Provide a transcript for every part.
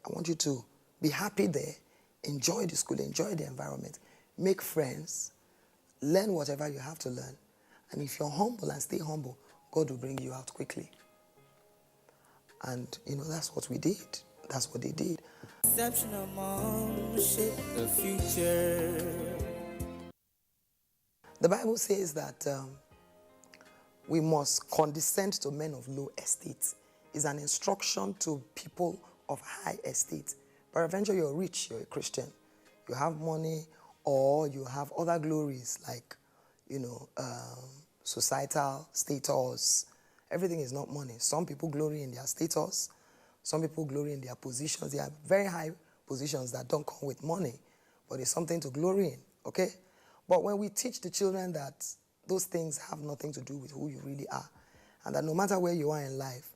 I want you to be happy there, enjoy the school, enjoy the environment, make friends, learn whatever you have to learn. And if you're humble and stay humble, God will bring you out quickly. And, that's what we did. That's what they did. Exceptional mom, shape the future. The Bible says that we must condescend to men of low estate. It's an instruction to people of high estate. Peradventure, you're rich, you're a Christian, you have money, or you have other glories like, societal status. Everything is not money. Some people glory in their status. Some people glory in their positions. They have very high positions that don't come with money, but it's something to glory in, okay? But when we teach the children that those things have nothing to do with who you really are, and that no matter where you are in life,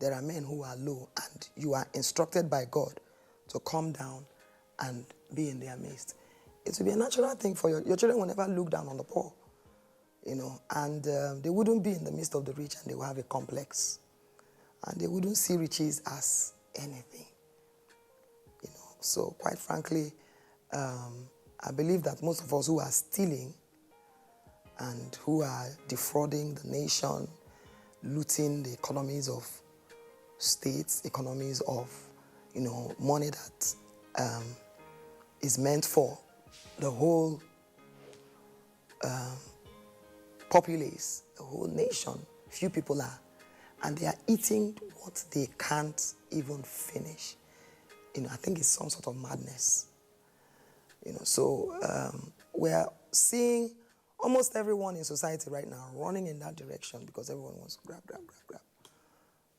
there are men who are low, and you are instructed by God to come down and be in their midst. It will be a natural thing for your children will never look down on the poor, and they wouldn't be in the midst of the rich, and they will have a complex. And they wouldn't see riches as anything, So quite frankly, I believe that most of us who are stealing and who are defrauding the nation, looting the economies of states, economies of, money that is meant for the whole populace, the whole nation, few people are. And they are eating what they can't even finish. I think it's some sort of madness. So we're seeing almost everyone in society right now running in that direction because everyone wants to grab.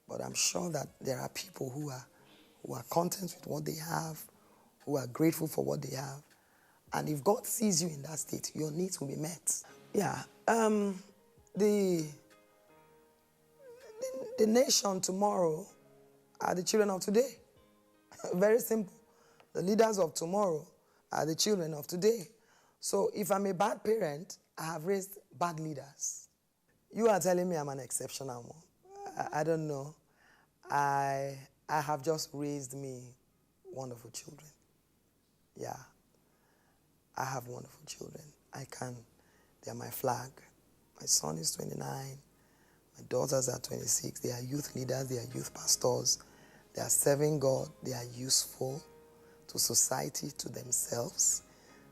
But I'm sure that there are people who are content with what they have, who are grateful for what they have. And if God sees you in that state, your needs will be met. Yeah. The nation tomorrow are the children of today. Very simple. The leaders of tomorrow are the children of today. So if I'm a bad parent, I have raised bad leaders. You are telling me I'm an exceptional mom. I don't know. I have just raised me wonderful children. Yeah. I have wonderful children. They're my flag. My son is 29. My daughters are 26. They are youth leaders. They are youth pastors. They are serving God. They are useful to society, to themselves.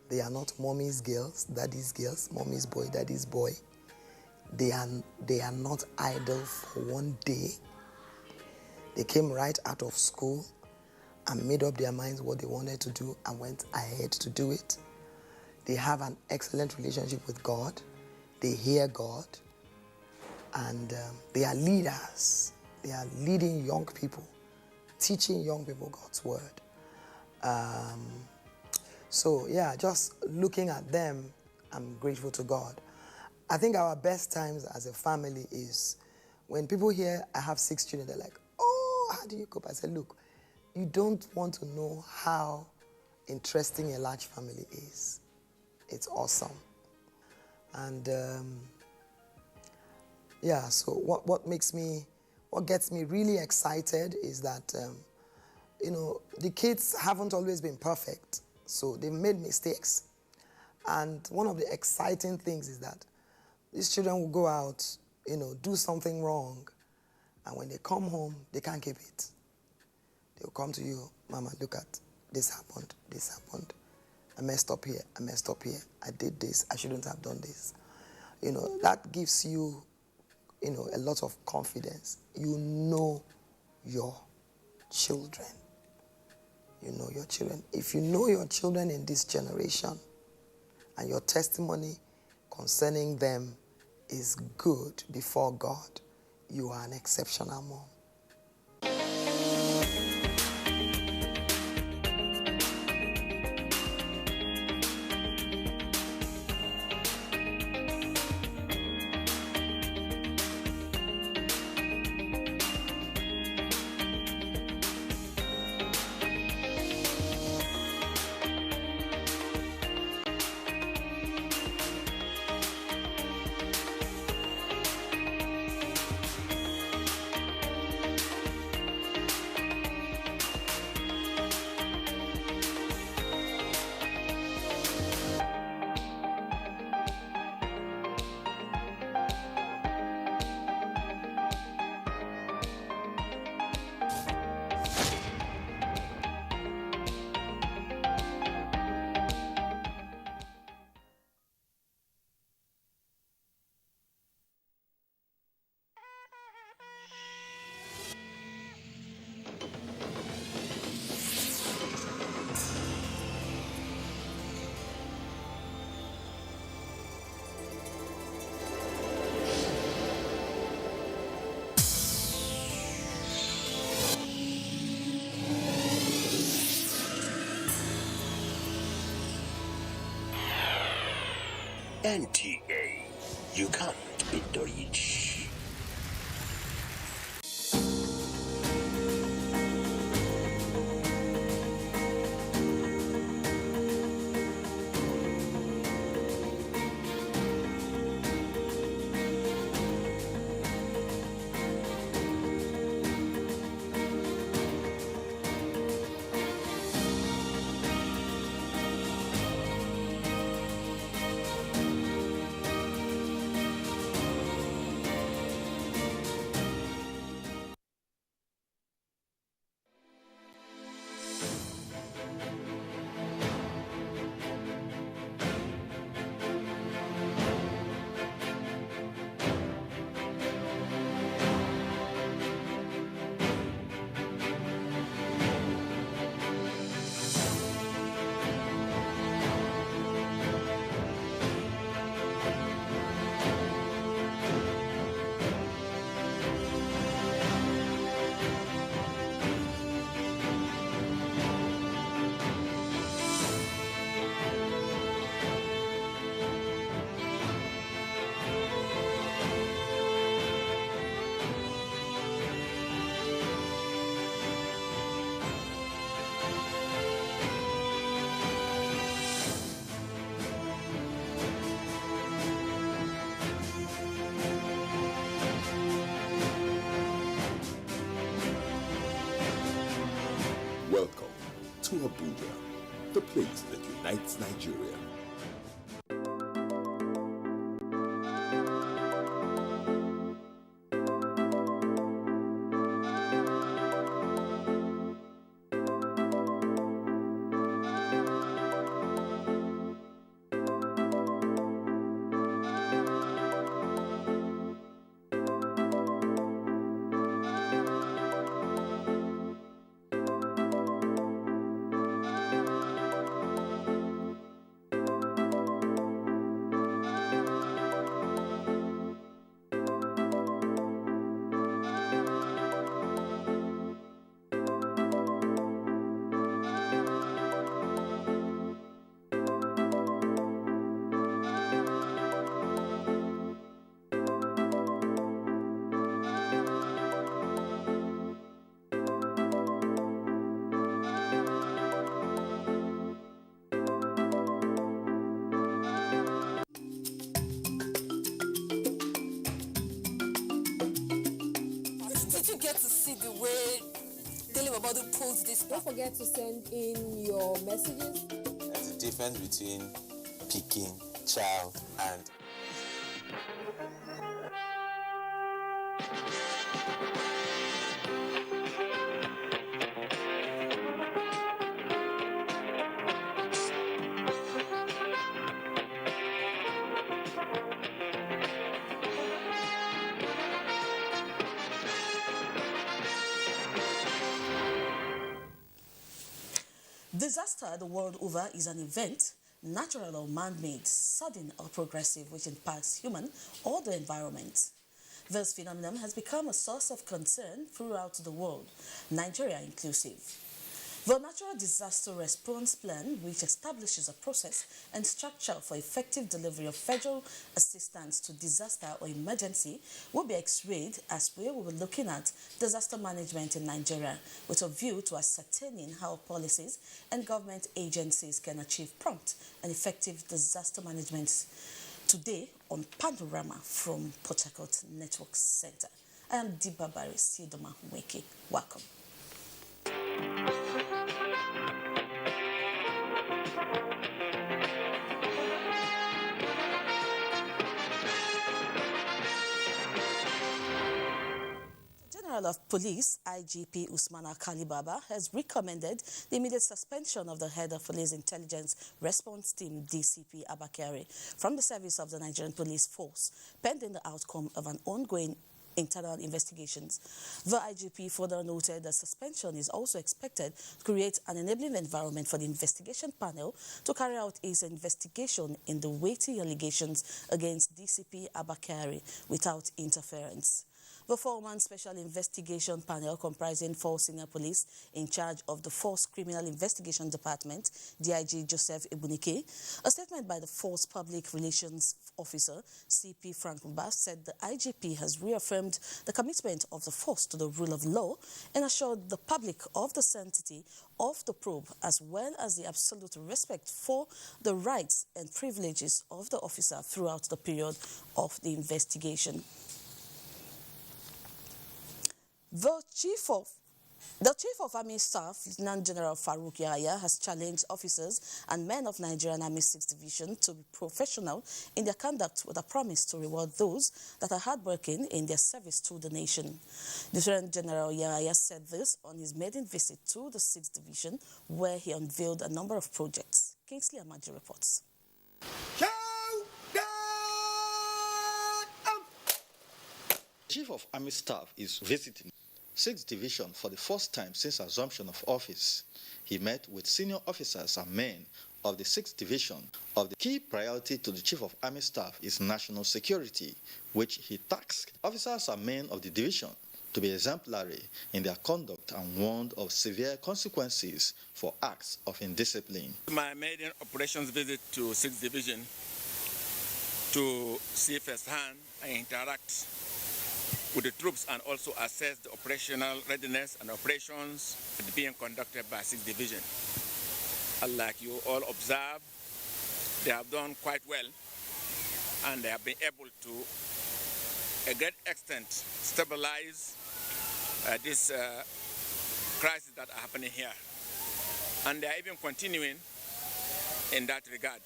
They are not mommy's girls, daddy's girls, mommy's boy, daddy's boy. They are not idle for one day. They came right out of school and made up their minds what they wanted to do and went ahead to do it. They have an excellent relationship with God. They hear God. And they are leaders. They are leading young people, teaching young people God's word. So yeah, just looking at them, I'm grateful to God. I think our best times as a family is when people hear I have 6 children, they're like, oh, how do you cope? I said, look, you don't want to know how interesting a large family is. It's awesome. And yeah, so what gets me really excited is that, the kids haven't always been perfect. So they've made mistakes. And one of the exciting things is that these children will go out, do something wrong. And when they come home, they can't keep it. They'll come to you, Mama, look at this happened. I messed up here. I did this. I shouldn't have done this. That gives you, a lot of confidence. You know your children. You know your children. If you know your children in this generation and your testimony concerning them is good before God, you are an exceptional mom. NTA, you can't beat the reach. Welcome to Abuja, the place that unites Nigeria. Did you get to see the way Daily Babadu pulls this? Don't forget to send in your messages. There's a difference between picking, child, and Disaster the world over is an event, natural or man-made, sudden or progressive, which impacts human or the environment. This phenomenon has become a source of concern throughout the world, Nigeria inclusive. The Natural Disaster Response Plan, which establishes a process and structure for effective delivery of federal assistance to disaster or emergency, will be x-rayed as we will be looking at disaster management in Nigeria with a view to ascertaining how policies and government agencies can achieve prompt and effective disaster management. Today on Panorama from Port Harcourt Network Center, I am Dibabari Sidoma Mweke. Welcome. General of Police, IGP Usman Alkali Baba, has recommended the immediate suspension of the head of Police Intelligence Response Team, DCP Abakari, from the service of the Nigerian Police Force, pending the outcome of an ongoing internal investigations. The IGP further noted that suspension is also expected to create an enabling environment for the investigation panel to carry out its investigation in the weighty allegations against DCP Abakari without interference. The four-man special investigation panel comprising 4 senior police in charge of the Force Criminal Investigation Department, DIG Joseph Ebunike. A statement by the Force Public Relations Officer, CP Frank Mba, said the IGP has reaffirmed the commitment of the force to the rule of law and assured the public of the sanctity of the probe, as well as the absolute respect for the rights and privileges of the officer throughout the period of the investigation. The Chief of Army Staff, Lieutenant General Farouk Yahya, has challenged officers and men of Nigerian Army 6th Division to be professional in their conduct with a promise to reward those that are hardworking in their service to the nation. Lieutenant General Yahya said this on his maiden visit to the 6th Division, where he unveiled a number of projects. Kingsley Amaji reports. Chief of Army Staff is visiting 6th Division for the first time since assumption of office. He met with senior officers and men of the 6th Division. Of the key priority to the Chief of Army Staff is national security, which he tasked officers and men of the division to be exemplary in their conduct and warned of severe consequences for acts of indiscipline. My maiden operations visit to 6th Division to see firsthand and interact with the troops and also assess the operational readiness and operations being conducted by 6th Division. And like you all observe, they have done quite well and they have been able to a great extent stabilize this crisis that are happening here. And they are even continuing in that regard.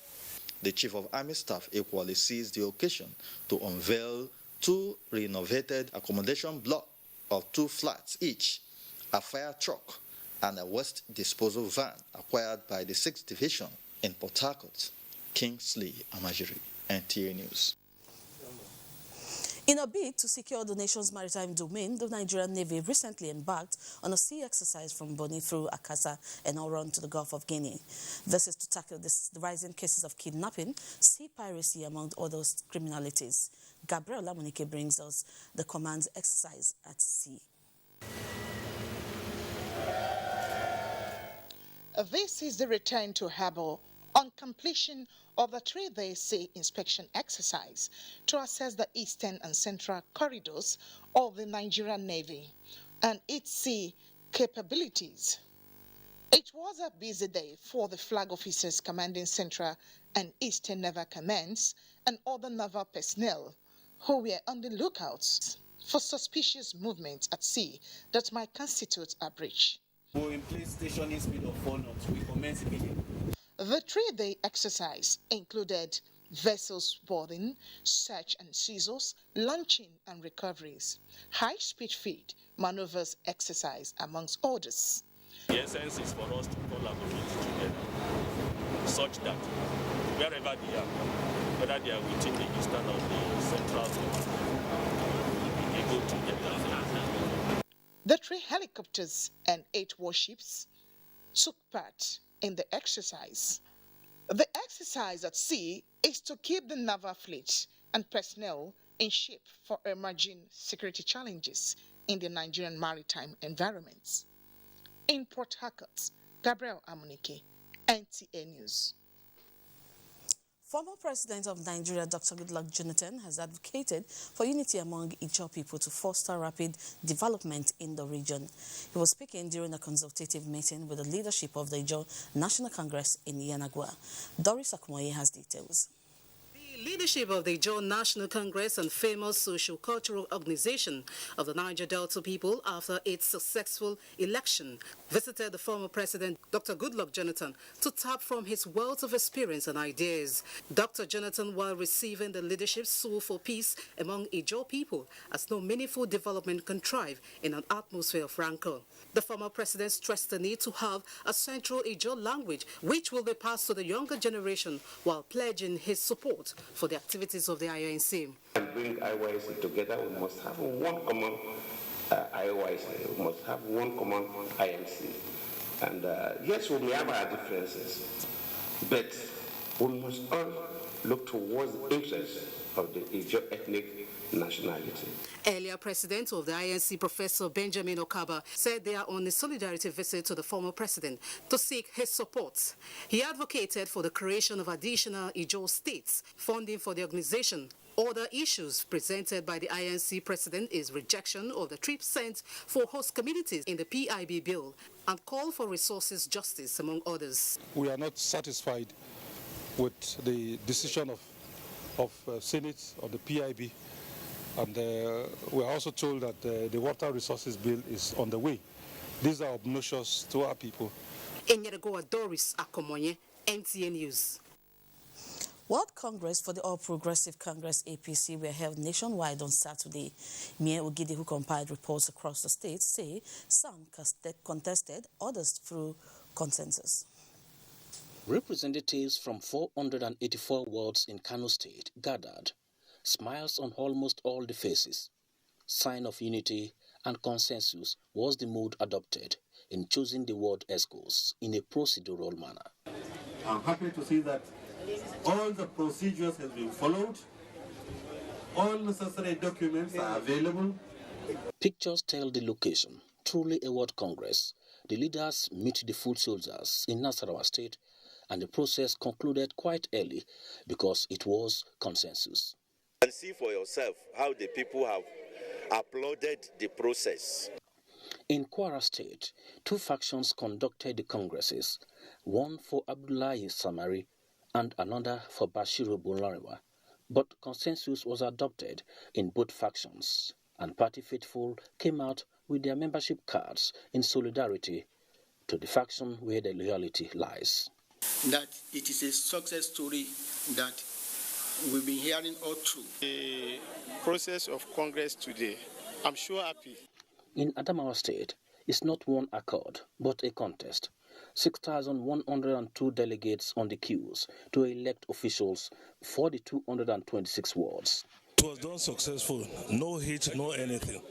The Chief of Army Staff equally seized the occasion to unveil 2 renovated accommodation blocks of 2 flats each, a fire truck, and a waste disposal van acquired by the 6th Division in Port Harcourt. Kingsley Amajiri, NTA News. In a bid to secure the nation's maritime domain, the Nigerian Navy recently embarked on a sea exercise from Bonny through Akasa and Oron to the Gulf of Guinea. This is to tackle the rising cases of kidnapping, sea piracy, among other criminalities. Gabriel Amunike brings us the command exercise at sea. This is the return to harbour on completion of the 3-day sea inspection exercise to assess the eastern and central corridors of the Nigerian Navy and its sea capabilities. It was a busy day for the flag officers commanding Central and Eastern Naval Commands and other naval personnel who were on the lookout for suspicious movements at sea that might constitute a breach. We're in place stationing speed of 4 knots. We commence immediately. The 3-day exercise included vessels boarding, search and seizures, launching and recoveries, high-speed feed, maneuvers exercise, amongst others. The essence is for us to collaborate together such that wherever they are, whether they are within the eastern or the central zone, we'll be able to get them. The 3 helicopters and 8 warships took part in the exercise. The exercise at sea is to keep the naval fleet and personnel in shape for emerging security challenges in the Nigerian maritime environments. In Port Harcourt, Gabriel Amunike, NTA News. Former President of Nigeria, Dr. Goodluck Jonathan, has advocated for unity among Ijaw people to foster rapid development in the region. He was speaking during a consultative meeting with the leadership of the Ijaw National Congress in Yanagwa. Doris Akumoye has details. The leadership of the Ijaw National Congress and famous socio-cultural organization of the Niger Delta people after its successful election visited the former president, Dr. Goodluck Jonathan, to tap from his wealth of experience and ideas. Dr. Jonathan, while receiving the leadership's soul for peace among Ijaw people, as no meaningful development can thrive in an atmosphere of rancor. The former president stressed the need to have a central Ijaw language which will be passed to the younger generation while pledging his support for the activities of the IONC. And bring IOIC together, we must have one common IOIC, we must have one common INC. And yes, we may have our differences, but we must all look towards the interests of the Ijaw ethnic nationality. Earlier, President of the INC, Professor Benjamin Okaba, said they are on a solidarity visit to the former president to seek his support. He advocated for the creation of additional Ijaw states, funding for the organization. Other issues presented by the INC president is rejection of the 3% for host communities in the PIB bill and call for resources justice, among others. We are not satisfied with the decision of Senate on the PIB, and we are also told that the water resources bill is on the way. These are obnoxious to our people. Enyeragoa Doris Akomonye, NTA News. World Congress for the All Progressive Congress APC were held nationwide on Saturday. Mie Ogidi, who compiled reports across the state, say some contested, others through consensus. Representatives from 484 wards in Kano State gathered, smiles on almost all the faces. Sign of unity and consensus was the mood adopted in choosing the ward escorts in a procedural manner. I'm happy to see that all the procedures have been followed, all necessary documents are available. Pictures tell the location. Truly a ward congress. The leaders meet the foot soldiers in Nasarawa State, and the process concluded quite early because it was consensus. And see for yourself how the people have applauded the process. In Kwara State, two factions conducted the congresses, one for Abdullahi Samari and another for Bashiru Bulariwa. But consensus was adopted in both factions, and party faithful came out with their membership cards in solidarity to the faction where the loyalty lies. That it is a success story that we've been hearing all through. The process of Congress today, I'm sure happy. In Adamawa State, it's not one accord, but a contest. 6,102 delegates on the queues to elect officials for the 226 wards. It was done successful. No hitch, no anything.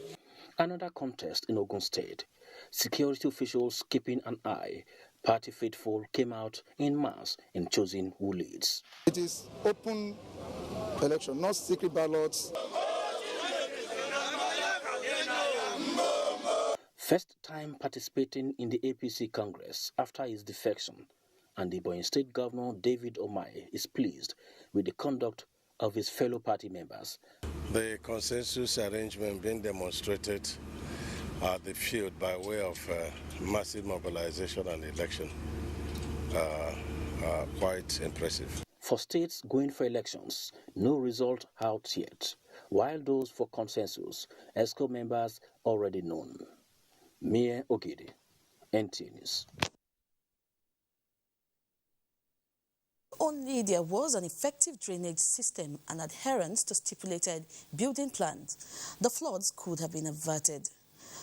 Another contest in Ogun State. Security officials keeping an eye. Party faithful came out in mass in choosing who leads. It is open election, not secret ballots. First time participating in the APC Congress after his defection, and the Ebonyi State Governor David Omaye is pleased with the conduct of his fellow party members. The consensus arrangement being demonstrated at the field by way of massive mobilization and election are quite impressive. For states going for elections, no result out yet, while those for consensus, ESCO members already known. Mie Ogidi, NTA News. Only there was an effective drainage system and adherence to stipulated building plans, the floods could have been averted.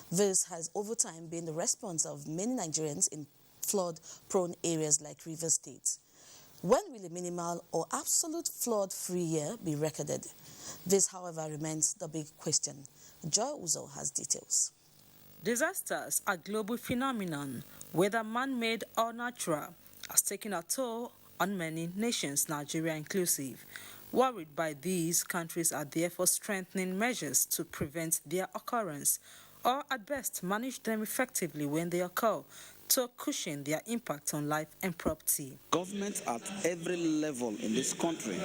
This has over time been the response of many Nigerians in flood-prone areas like Rivers State. When will a minimal or absolute flood-free year be recorded? This, however, remains the big question. Joy Uzo has details. Disasters are a global phenomenon, whether man-made or natural, has taken a toll on many nations, Nigeria inclusive. Worried by these, countries are therefore strengthening measures to prevent their occurrence, or at best manage them effectively when they occur, to cushion their impact on life and property. Governments at every level in this country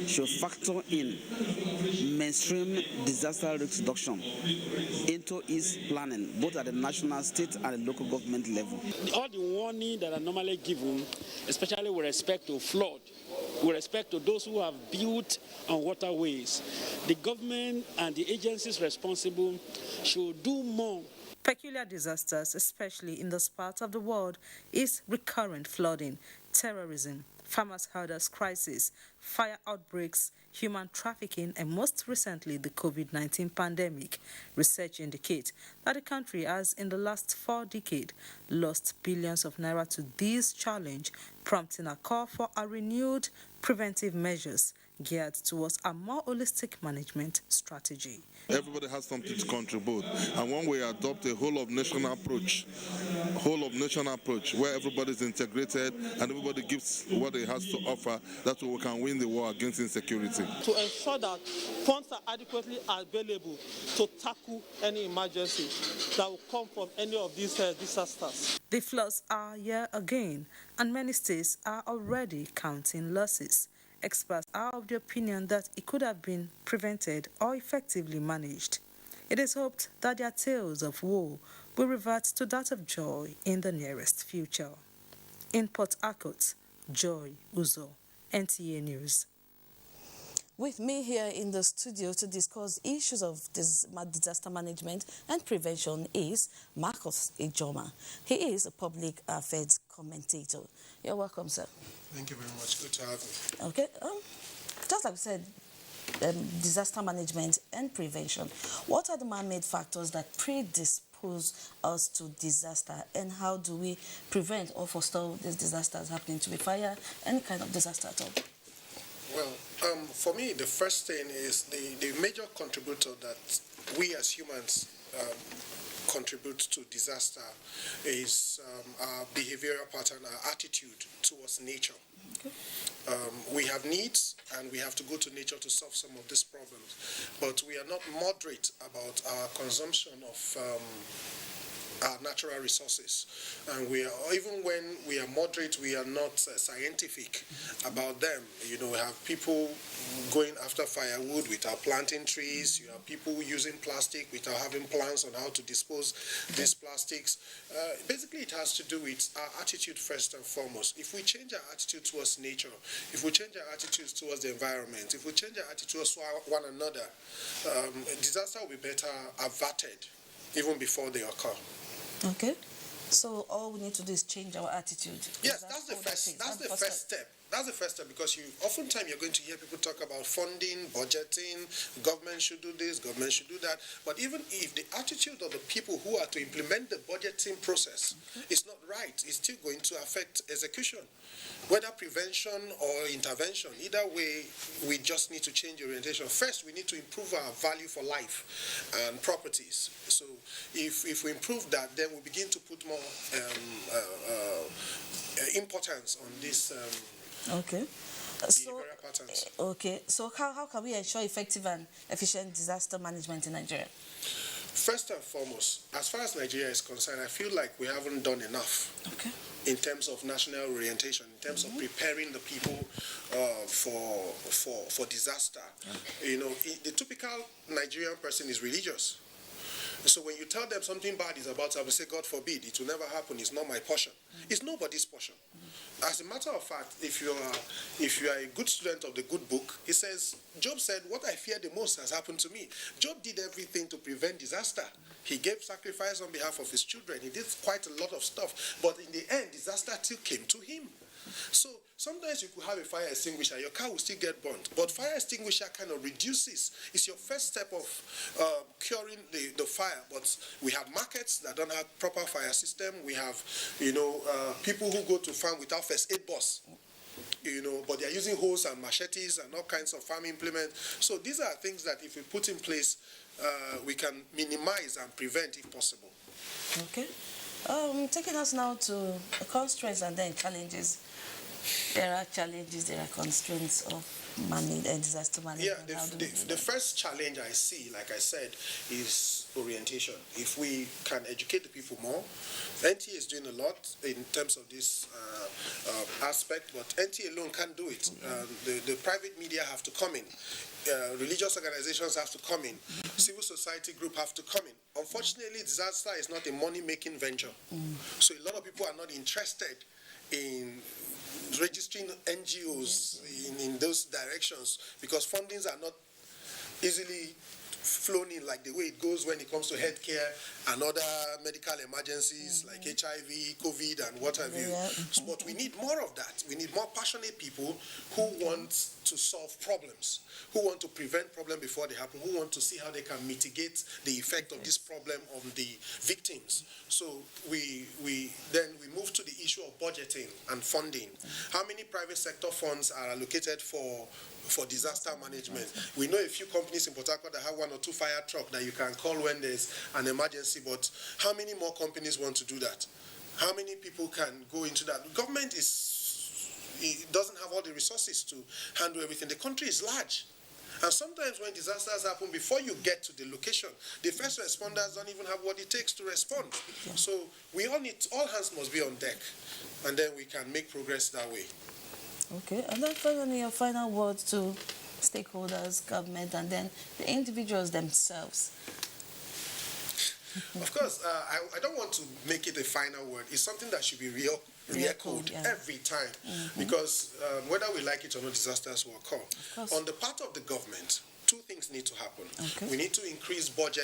should factor in mainstream disaster risk reduction into its planning, both at the national, state, and the local government level. All the warning that are normally given, especially with respect to flood, with respect to those who have built on waterways, the government and the agencies responsible should do more. Peculiar disasters, especially in this part of the world, is recurrent flooding, terrorism, farmers-herders crisis, fire outbreaks, human trafficking, and most recently the COVID-19 pandemic. Research indicates that the country has, in the last 4 decades, lost billions of naira to this challenge, prompting a call for a renewed preventive measures geared towards a more holistic management strategy. Everybody has something to contribute, and when we adopt a whole of nation approach, where everybody is integrated and everybody gives what it has to offer, that's what we can win winning the war against insecurity. To ensure that funds are adequately available to tackle any emergency that will come from any of these disasters. The floods are here again, and many states are already counting losses. Experts are of the opinion that it could have been prevented or effectively managed. It is hoped that their tales of woe will revert to that of joy in the nearest future. In Port Harcourt, Joy Uzo, NTA News. With me here in the studio to discuss issues of disaster management and prevention is Marcus Ejoma. He is a public affairs commentator. You're welcome, sir. Thank you very much. Good to have you. Okay. Just like we said, disaster management and prevention. What are the man-made factors that predispose us to disaster, and how do we prevent or forestall these disasters happening, to be fire, any kind of disaster at all? Well, for me, the first thing is the major contributor that we as humans contribute to disaster is our behavioral pattern, our attitude towards nature. Okay. We have needs, and we have to go to nature to solve some of these problems. But we are not moderate about our consumption of our natural resources, and even when we are moderate, we are not scientific about them. You know, we have people going after firewood without planting trees. You have people using plastic without having plans on how to dispose these plastics. Basically, it has to do with our attitude first and foremost. If we change our attitude towards nature, if we change our attitudes towards the environment, if we change our attitude towards one another, disaster will be better averted even before they occur. Okay, so all we need to do is change our attitude. Yes, that's the first step. That's the first step, because oftentimes you're going to hear people talk about funding, budgeting, government should do this, government should do that. But even if the attitude of the people who are to implement the budgeting process is not right, it's still going to affect execution. Whether prevention or intervention, either way, we just need to change orientation. First, we need to improve our value for life and properties. So if we improve that, then we begin to put more importance on this okay. behavioral patterns. Okay, so how can we ensure effective and efficient disaster management in Nigeria? First and foremost, as far as Nigeria is concerned, I feel like we haven't done enough. Okay. In terms of national orientation, in terms of preparing the people for disaster. Okay. You know, the typical Nigerian person is religious. So when you tell them something bad is about to happen, say, God forbid, it will never happen, it's not my portion. It's nobody's portion. As a matter of fact, if you are a good student of the good book, it says, Job said, what I fear the most has happened to me. Job did everything to prevent disaster. He gave sacrifice on behalf of his children. He did quite a lot of stuff. But in the end, disaster still came to him. So sometimes you could have a fire extinguisher, your car will still get burnt. But fire extinguisher kind of reduces. It's your first step of curing the fire. But we have markets that don't have proper fire system. We have, people who go to farm without first aid bus. But they're using hoes and machetes and all kinds of farm implements. So these are things that if we put in place, we can minimize and prevent if possible. Okay. Taking us now to constraints and then challenges. There are challenges, there are constraints of management and disaster management. Yeah, the first challenge I see, like I said, is orientation. If we can educate the people more, NTA is doing a lot in terms of this aspect, but NTA alone can't do it. The private media have to come in. Religious organizations have to come in. Civil society group have to come in. Unfortunately, disaster is not a money-making venture. So a lot of people are not interested in registering NGOs in those directions because fundings are not easily flown in like the way it goes when it comes to healthcare and other medical emergencies like HIV, COVID, and what have you. But we need more of that. We need more passionate people who want to solve problems, who want to prevent problems before they happen, who want to see how they can mitigate the effect of this problem on the victims. So we move to the issue of budgeting and funding. How many private sector funds are allocated for disaster management? We know a few companies in Port Harcourt that have one or two fire trucks that you can call when there's an emergency, but how many more companies want to do that? How many people can go into that? The government is it doesn't have all the resources to handle everything. The country is large. And sometimes when disasters happen, before you get to the location, the first responders don't even have what it takes to respond. Yeah. So we all hands must be on deck, and then we can make progress that way. Okay, and then finally, your final words to stakeholders, government, and then the individuals themselves. Of course, I don't want to make it a final word. It's something that should be re-echoed every time, because whether we like it or not, disasters will occur. On the part of the government, two things need to happen. Okay. We need to increase budget